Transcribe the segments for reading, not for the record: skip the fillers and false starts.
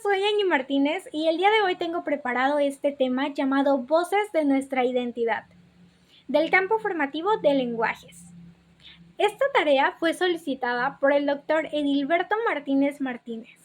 soy Angie Martínez y el día de hoy tengo preparado este tema llamado Voces de nuestra identidad, del campo formativo de lenguajes. Esta tarea fue solicitada por el doctor Edilberto Martínez Martínez.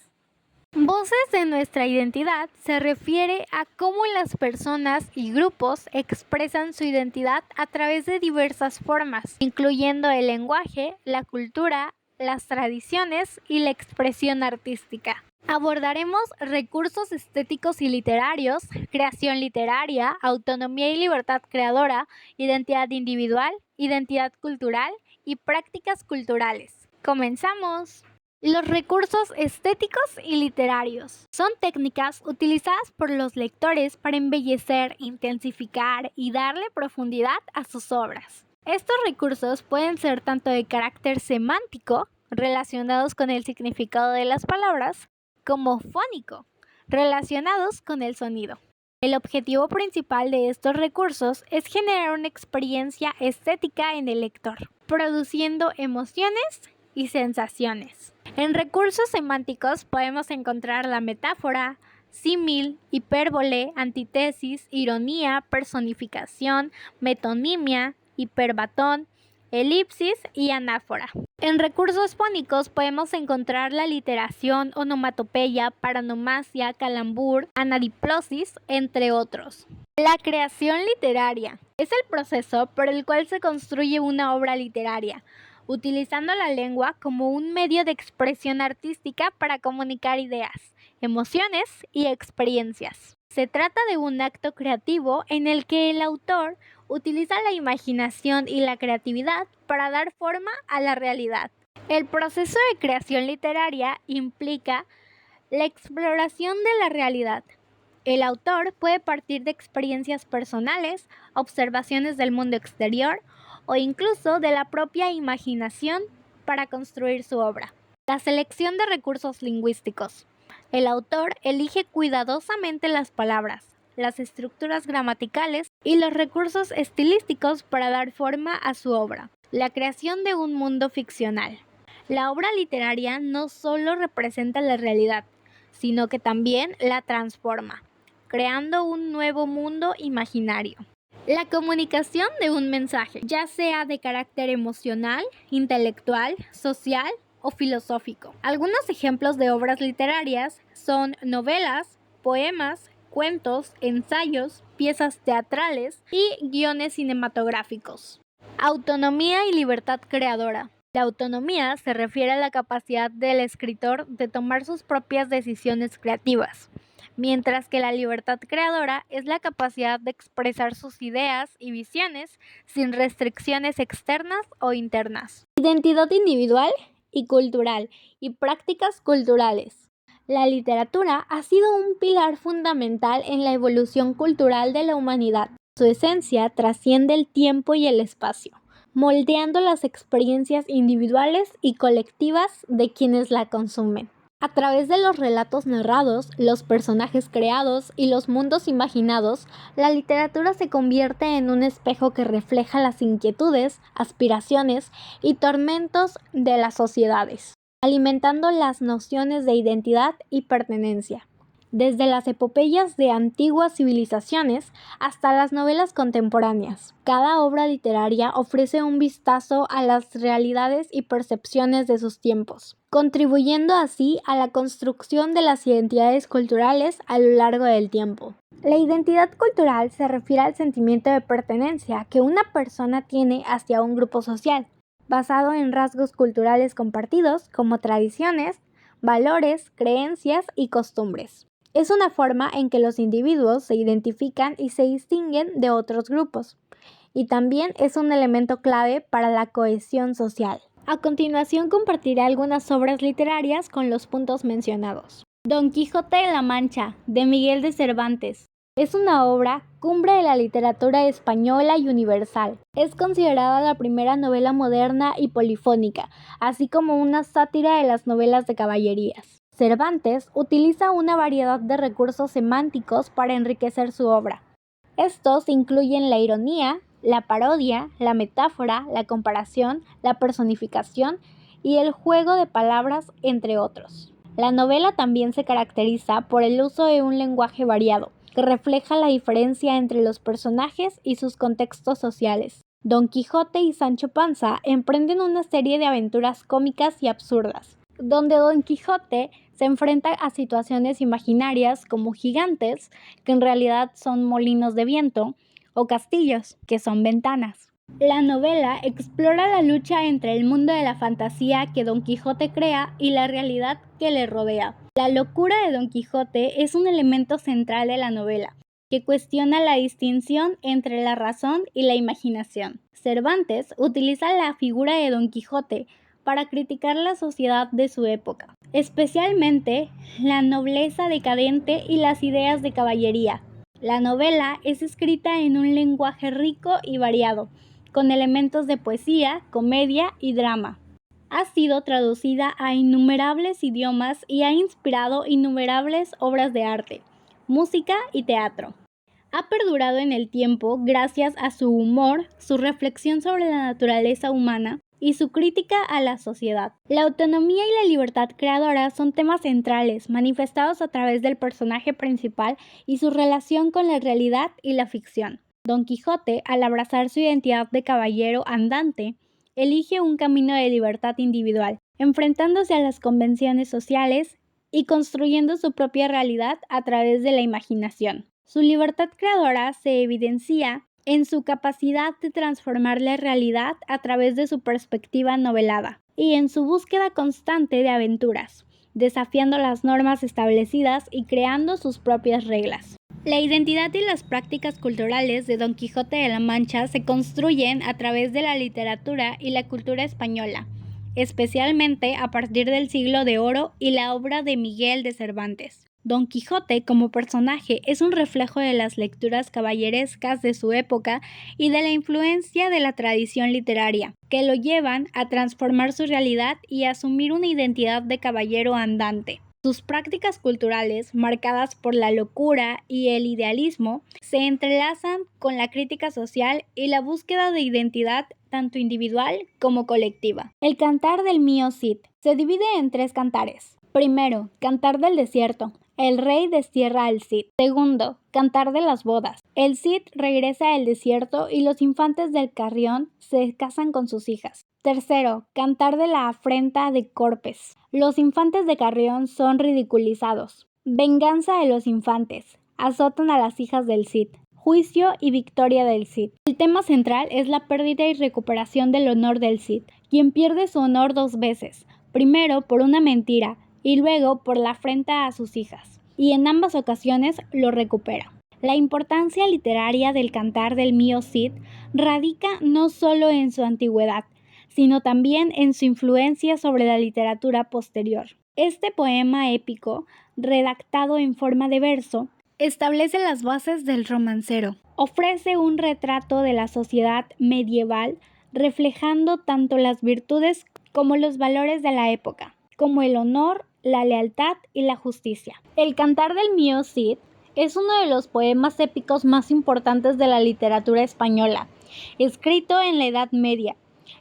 Voces de nuestra identidad se refiere a cómo las personas y grupos expresan su identidad a través de diversas formas, incluyendo el lenguaje, la cultura, las tradiciones y la expresión artística. Abordaremos recursos estéticos y literarios, creación literaria, autonomía y libertad creadora, identidad individual, identidad cultural y prácticas culturales. ¡Comenzamos! Los recursos estéticos y literarios son técnicas utilizadas por los lectores para embellecer, intensificar y darle profundidad a sus obras. Estos recursos pueden ser tanto de carácter semántico, relacionados con el significado de las palabras, como fónico, relacionados con el sonido. El objetivo principal de estos recursos es generar una experiencia estética en el lector, produciendo emociones y sensaciones. En recursos semánticos podemos encontrar la metáfora, símil, hipérbole, antítesis, ironía, personificación, metonimia, hiperbatón, elipsis y anáfora. En recursos fónicos podemos encontrar la literación, onomatopeya, paronomasia, calambur, anadiplosis, entre otros. La creación literaria es el proceso por el cual se construye una obra literaria, utilizando la lengua como un medio de expresión artística para comunicar ideas, emociones y experiencias. Se trata de un acto creativo en el que el autor utiliza la imaginación y la creatividad para dar forma a la realidad. El proceso de creación literaria implica la exploración de la realidad. El autor puede partir de experiencias personales, observaciones del mundo exterior o incluso de la propia imaginación para construir su obra. La selección de recursos lingüísticos. El autor elige cuidadosamente las palabras, las estructuras gramaticales y los recursos estilísticos para dar forma a su obra. La creación de un mundo ficcional. La obra literaria no solo representa la realidad, sino que también la transforma, creando un nuevo mundo imaginario. La comunicación de un mensaje, ya sea de carácter emocional, intelectual, social o filosófico. Algunos ejemplos de obras literarias son novelas, poemas, cuentos, ensayos, piezas teatrales y guiones cinematográficos. Autonomía y libertad creadora. La autonomía se refiere a la capacidad del escritor de tomar sus propias decisiones creativas, mientras que la libertad creadora es la capacidad de expresar sus ideas y visiones sin restricciones externas o internas. Identidad individual y cultural y prácticas culturales. La literatura ha sido un pilar fundamental en la evolución cultural de la humanidad. Su esencia trasciende el tiempo y el espacio, moldeando las experiencias individuales y colectivas de quienes la consumen. A través de los relatos narrados, los personajes creados y los mundos imaginados, la literatura se convierte en un espejo que refleja las inquietudes, aspiraciones y tormentos de las sociedades, alimentando las nociones de identidad y pertenencia. Desde las epopeyas de antiguas civilizaciones hasta las novelas contemporáneas, cada obra literaria ofrece un vistazo a las realidades y percepciones de sus tiempos, contribuyendo así a la construcción de las identidades culturales a lo largo del tiempo. La identidad cultural se refiere al sentimiento de pertenencia que una persona tiene hacia un grupo social, basado en rasgos culturales compartidos como tradiciones, valores, creencias y costumbres. Es una forma en que los individuos se identifican y se distinguen de otros grupos, y también es un elemento clave para la cohesión social. A continuación compartiré algunas obras literarias con los puntos mencionados. Don Quijote de la Mancha, de Miguel de Cervantes. Es una obra cumbre de la literatura española y universal. Es considerada la primera novela moderna y polifónica, así como una sátira de las novelas de caballerías. Cervantes utiliza una variedad de recursos semánticos para enriquecer su obra. Estos incluyen la ironía, la parodia, la metáfora, la comparación, la personificación y el juego de palabras, entre otros. La novela también se caracteriza por el uso de un lenguaje variado, que refleja la diferencia entre los personajes y sus contextos sociales. Don Quijote y Sancho Panza emprenden una serie de aventuras cómicas y absurdas, donde Don Quijote se enfrenta a situaciones imaginarias como gigantes, que en realidad son molinos de viento, o castillos, que son ventanas. La novela explora la lucha entre el mundo de la fantasía que Don Quijote crea y la realidad que le rodea. La locura de Don Quijote es un elemento central de la novela, que cuestiona la distinción entre la razón y la imaginación. Cervantes utiliza la figura de Don Quijote para criticar la sociedad de su época, especialmente la nobleza decadente y las ideas de caballería. La novela es escrita en un lenguaje rico y variado, con elementos de poesía, comedia y drama. Ha sido traducida a innumerables idiomas y ha inspirado innumerables obras de arte, música y teatro. Ha perdurado en el tiempo gracias a su humor, su reflexión sobre la naturaleza humana y su crítica a la sociedad. La autonomía y la libertad creadora son temas centrales, manifestados a través del personaje principal y su relación con la realidad y la ficción. Don Quijote, al abrazar su identidad de caballero andante, elige un camino de libertad individual, enfrentándose a las convenciones sociales y construyendo su propia realidad a través de la imaginación. Su libertad creadora se evidencia en su capacidad de transformar la realidad a través de su perspectiva novelada y en su búsqueda constante de aventuras, desafiando las normas establecidas y creando sus propias reglas. La identidad y las prácticas culturales de Don Quijote de la Mancha se construyen a través de la literatura y la cultura española, especialmente a partir del Siglo de Oro y la obra de Miguel de Cervantes. Don Quijote como personaje es un reflejo de las lecturas caballerescas de su época y de la influencia de la tradición literaria, que lo llevan a transformar su realidad y a asumir una identidad de caballero andante. Sus prácticas culturales, marcadas por la locura y el idealismo, se entrelazan con la crítica social y la búsqueda de identidad tanto individual como colectiva. El Cantar del Mío Cid se divide en 3 cantares. Primero, Cantar del Desierto. El rey destierra al Cid. Segundo, Cantar de las Bodas. El Cid regresa al desierto y los infantes del Carrión se casan con sus hijas. Tercero, Cantar de la Afrenta de Corpes. Los infantes de Carrión son ridiculizados. Venganza de los infantes. Azotan a las hijas del Cid. Juicio y victoria del Cid. El tema central es la pérdida y recuperación del honor del Cid, quien pierde su honor 2 veces. Primero por una mentira y luego por la afrenta a sus hijas, y en ambas ocasiones lo recupera. La importancia literaria del Cantar del Mío Cid radica no solo en su antigüedad, sino también en su influencia sobre la literatura posterior. Este poema épico, redactado en forma de verso, establece las bases del romancero. Ofrece un retrato de la sociedad medieval, reflejando tanto las virtudes como los valores de la época, como el honor, la lealtad y la justicia. El Cantar del Mío Cid es uno de los poemas épicos más importantes de la literatura española, escrito en la Edad Media.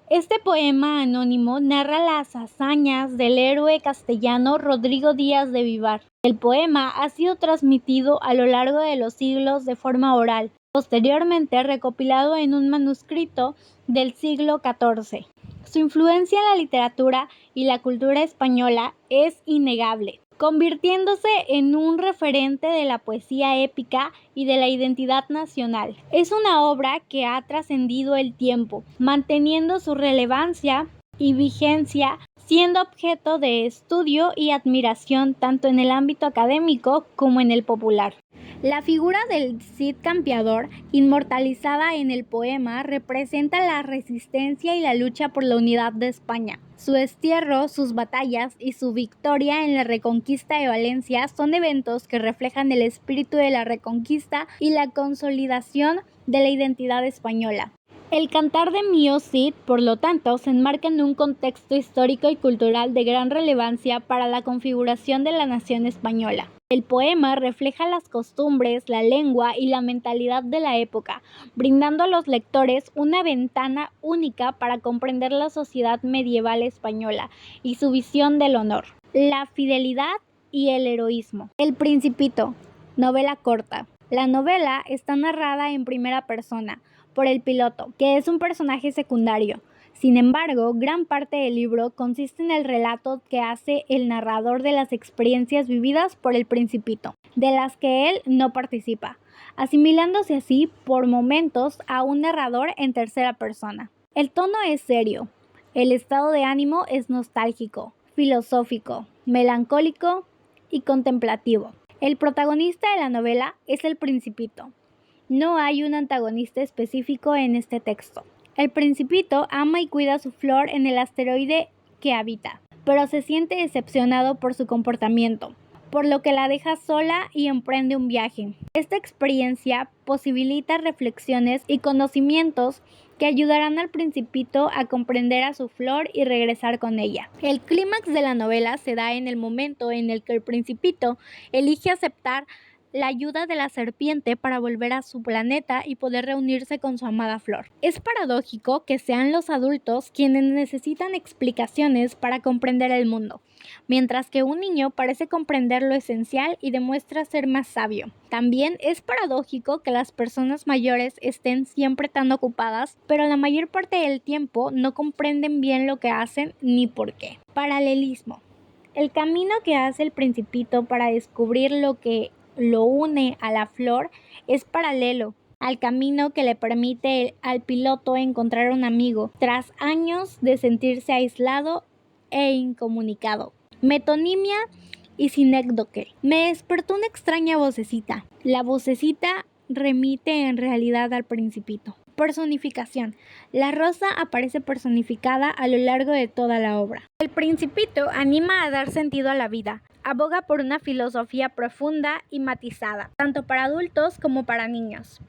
Este poema anónimo narra las hazañas del héroe castellano Rodrigo Díaz de Vivar. El poema ha sido transmitido a lo largo de los siglos de forma oral, posteriormente recopilado en un manuscrito del siglo XIV. Su influencia en la literatura y la cultura española es innegable, convirtiéndose en un referente de la poesía épica y de la identidad nacional. Es una obra que ha trascendido el tiempo, manteniendo su relevancia y vigencia, siendo objeto de estudio y admiración tanto en el ámbito académico como en el popular. La figura del Cid Campeador, inmortalizada en el poema, representa la resistencia y la lucha por la unidad de España. Su destierro, sus batallas y su victoria en la reconquista de Valencia son eventos que reflejan el espíritu de la reconquista y la consolidación de la identidad española. El Cantar de Mío Cid, por lo tanto, se enmarca en un contexto histórico y cultural de gran relevancia para la configuración de la nación española. El poema refleja las costumbres, la lengua y la mentalidad de la época, brindando a los lectores una ventana única para comprender la sociedad medieval española y su visión del honor. La fidelidad y el heroísmo. El Principito, novela corta. La novela está narrada en primera persona por el piloto, que es un personaje secundario. Sin embargo, gran parte del libro consiste en el relato que hace el narrador de las experiencias vividas por el Principito, de las que él no participa, asimilándose así por momentos a un narrador en tercera persona. El tono es serio, el estado de ánimo es nostálgico, filosófico, melancólico y contemplativo. El protagonista de la novela es el Principito. No hay un antagonista específico en este texto. El Principito ama y cuida su flor en el asteroide que habita, pero se siente decepcionado por su comportamiento, por lo que la deja sola y emprende un viaje. Esta experiencia posibilita reflexiones y conocimientos que ayudarán al Principito a comprender a su flor y regresar con ella. El clímax de la novela se da en el momento en el que el Principito elige aceptar la ayuda de la serpiente para volver a su planeta y poder reunirse con su amada flor. Es paradójico que sean los adultos quienes necesitan explicaciones para comprender el mundo, mientras que un niño parece comprender lo esencial y demuestra ser más sabio. También es paradójico que las personas mayores estén siempre tan ocupadas, pero la mayor parte del tiempo no comprenden bien lo que hacen ni por qué. Paralelismo. El camino que hace el Principito para descubrir lo que lo une a la flor es paralelo al camino que le permite al piloto encontrar un amigo tras años de sentirse aislado e incomunicado. Metonimia y sinécdoque. Me despertó una extraña vocecita. La vocecita remite en realidad al Principito. Personificación. La rosa aparece personificada a lo largo de toda la obra. El Principito anima a dar sentido a la vida. Aboga por una filosofía profunda y matizada, tanto para adultos como para niños.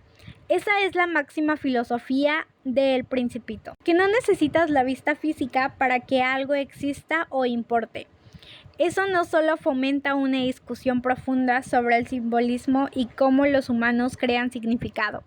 Esa es la máxima filosofía del Principito, que no necesitas la vista física para que algo exista o importe. Eso no solo fomenta una discusión profunda sobre el simbolismo y cómo los humanos crean significado,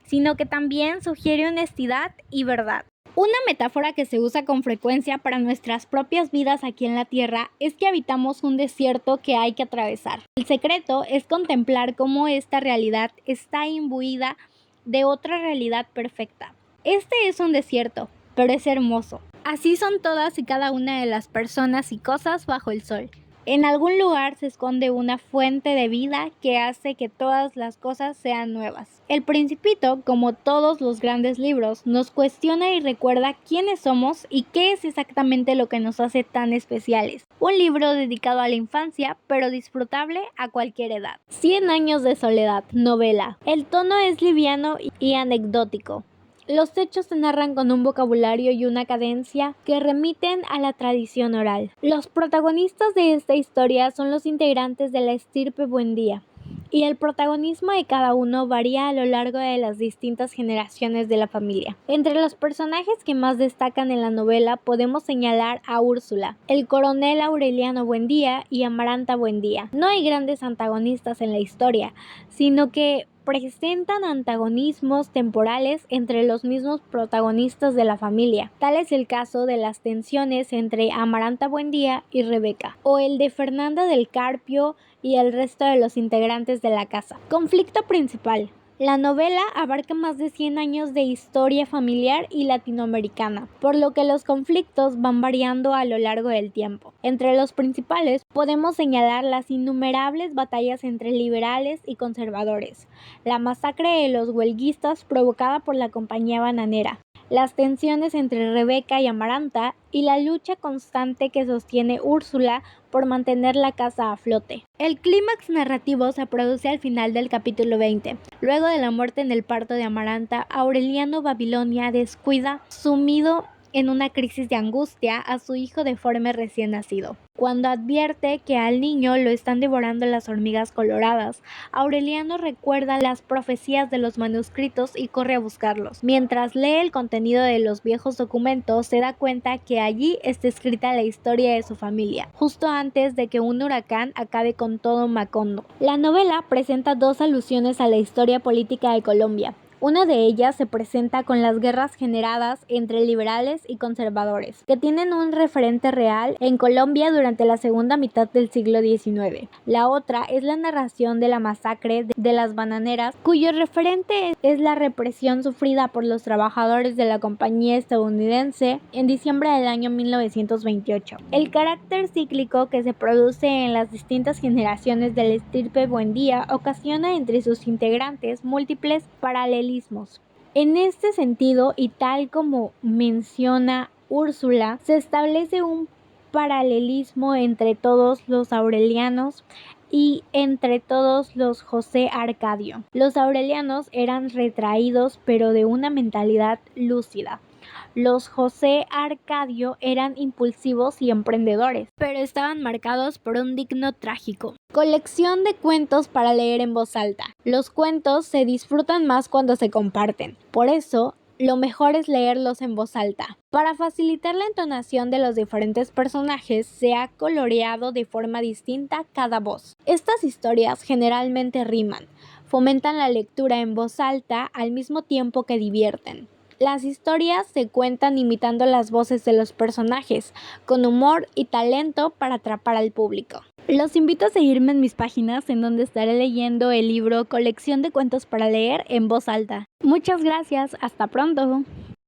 sino que también sugiere honestidad y verdad. Una metáfora que se usa con frecuencia para nuestras propias vidas aquí en la Tierra es que habitamos un desierto que hay que atravesar. El secreto es contemplar cómo esta realidad está imbuida de otra realidad perfecta. Este es un desierto, pero es hermoso. Así son todas y cada una de las personas y cosas bajo el sol. En algún lugar se esconde una fuente de vida que hace que todas las cosas sean nuevas. El Principito, como todos los grandes libros, nos cuestiona y recuerda quiénes somos y qué es exactamente lo que nos hace tan especiales. Un libro dedicado a la infancia, pero disfrutable a cualquier edad. 100 años de soledad, novela. El tono es liviano y anecdótico. Los hechos se narran con un vocabulario y una cadencia que remiten a la tradición oral. Los protagonistas de esta historia son los integrantes de la estirpe Buendía, y el protagonismo de cada uno varía a lo largo de las distintas generaciones de la familia. Entre los personajes que más destacan en la novela podemos señalar a Úrsula, el coronel Aureliano Buendía y Amaranta Buendía. No hay grandes antagonistas en la historia, sino que presentan antagonismos temporales entre los mismos protagonistas de la familia. Tal es el caso de las tensiones entre Amaranta Buendía y Rebeca, o el de Fernanda del Carpio y el resto de los integrantes de la casa. Conflicto principal. La novela abarca más de 100 años de historia familiar y latinoamericana, por lo que los conflictos van variando a lo largo del tiempo. Entre los principales podemos señalar las innumerables batallas entre liberales y conservadores, la masacre de los huelguistas provocada por la compañía bananera, las tensiones entre Rebeca y Amaranta y la lucha constante que sostiene Úrsula por mantener la casa a flote. El clímax narrativo se produce al final del capítulo 20. Luego de la muerte en el parto de Amaranta, Aureliano Babilonia descuida, sumido en una crisis de angustia, a su hijo deforme recién nacido. Cuando advierte que al niño lo están devorando las hormigas coloradas, Aureliano recuerda las profecías de los manuscritos y corre a buscarlos. Mientras lee el contenido de los viejos documentos, se da cuenta que allí está escrita la historia de su familia, justo antes de que un huracán acabe con todo Macondo. La novela presenta dos alusiones a la historia política de Colombia. Una de ellas se presenta con las guerras generadas entre liberales y conservadores, que tienen un referente real en Colombia durante la segunda mitad del siglo XIX. La otra es la narración de la masacre de las bananeras, cuyo referente es la represión sufrida por los trabajadores de la compañía estadounidense en diciembre del año 1928. El carácter cíclico que se produce en las distintas generaciones de la estirpe Buendía ocasiona entre sus integrantes múltiples paralelismos. En este sentido, y tal como menciona Úrsula, se establece un paralelismo entre todos los aurelianos y entre todos los José Arcadio. Los aurelianos eran retraídos pero de una mentalidad lúcida. Los José Arcadio eran impulsivos y emprendedores, pero estaban marcados por un digno trágico. Colección de cuentos para leer en voz alta. Los cuentos se disfrutan más cuando se comparten. Por eso, lo mejor es leerlos en voz alta. Para facilitar la entonación de los diferentes personajes, se ha coloreado de forma distinta cada voz. Estas historias generalmente riman, fomentan la lectura en voz alta al mismo tiempo que divierten. Las historias se cuentan imitando las voces de los personajes, con humor y talento para atrapar al público. Los invito a seguirme en mis páginas, en donde estaré leyendo el libro Colección de cuentos para leer en voz alta. Muchas gracias, hasta pronto.